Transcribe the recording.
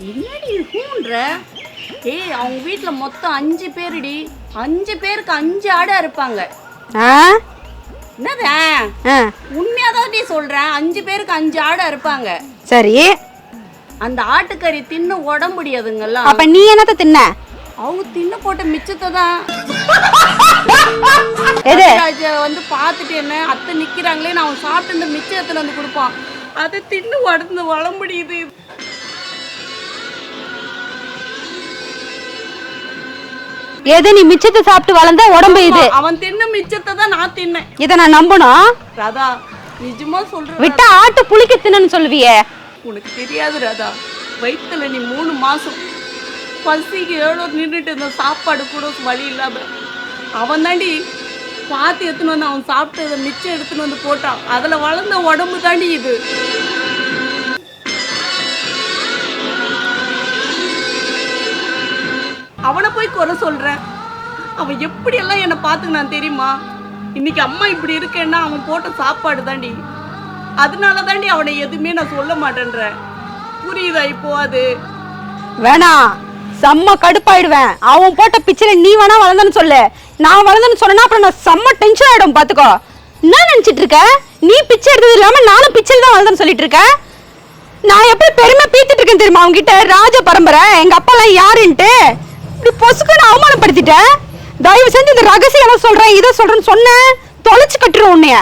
என்னடி ஹூன்ற? ஏய் அவங்க வீட்டில் மொத்தம் 5 பேருடி. 5 பேருக்கு 5 ஆடை இருப்பாங்க. என்னது உண்மையாதான் நீ சொல்றேன். 5 பேருக்கு 5 ஆடை இருப்பாங்க. சரி, அந்த ஆட்டுக்கறி தின்னு உடம்பு முடியாதுங்கல்ல. அப்ப நீ என்னத்த தின்ன? அவங்க தின்னு போட்ட மிச்சத்தை தான் வந்து பார்த்துட்டு என்ன அத்தை நிக்கிறாங்களே நான் அவன் சாப்பிட்டு இந்த மிச்சத்துல வந்து கொடுப்பான். அதை தின்னு உடம்பு வள முடியுது. எது நீ மிச்சத்தை சாப்பிட்டு வளர்ந்த உடம்பு இது? அவன் தின்ன மிச்சத்தை தான் நான் தின்னேன். இதை நான் நம்பணும்? ராதா நிஜமா சொல்றேன். விட்டா ஆட்டு புளிக்க தின்னு சொல்லுவியே. உனக்கு தெரியாது ராதா, வயிற்றுல நீ 3 மாசம் பசிக்கு எவ்வளோ நின்றுட்டு இருந்த சாப்பாடு கூட வழி இல்லாம அவன் தாண்டி பார்த்து எடுத்துன்னு வந்து அவன் சாப்பிட்டு மிச்சம் எடுத்துன்னு வந்து போட்டான். அதில் வளர்ந்த உடம்பு தாண்டி இது. அவனை போய் குறை சொல்கிறேன். அவன் எப்படியெல்லாம் என்னை பார்த்துக்கினான் தெரியுமா? இன்னைக்கு அம்மா இப்படி இருக்கேன்னா அவன் போட்ட சாப்பாடு தாண்டி. அதனால தாண்டி அவனை எதுவுமே நான் சொல்ல மாட்டேன்றேன். புரியுதா இப்போ? அது வேணாம், செம்ம கடுப்பாயிடுவேன். அவன் போட்ட பிச்சையில நீ வேணா வளர்ந்தன்னு சொல்லு. நான் வளர்ந்தன்னு சொன்னா அப்புறம் நான் செம்ம டென்ஷன் ஆயிடும். பாத்துக்கோ. என்ன நினைச்சிட்டு இருக்க? நீ பிச்சை எடுத்தது இல்லாம நானும் பிச்சையில தான் வளர்ந்தன்னு சொல்லிட்டு இருக்க. நான் எப்படி பெருமை பீத்திட்டு இருக்கேன் தெரியுமா அவங்க கிட்ட? ராஜ பரம்பரை எங்க அப்பா எல்லாம் யாருன்ட்டு இப்படி பொசுக்குன்னு அவமானப்படுத்திட்டேன். தயவு செஞ்சு இந்த ரகசியம் சொல்றேன் இதை சொல்றேன்னு சொன்ன தொலைச்சு கட்டுரும் உன்னைய.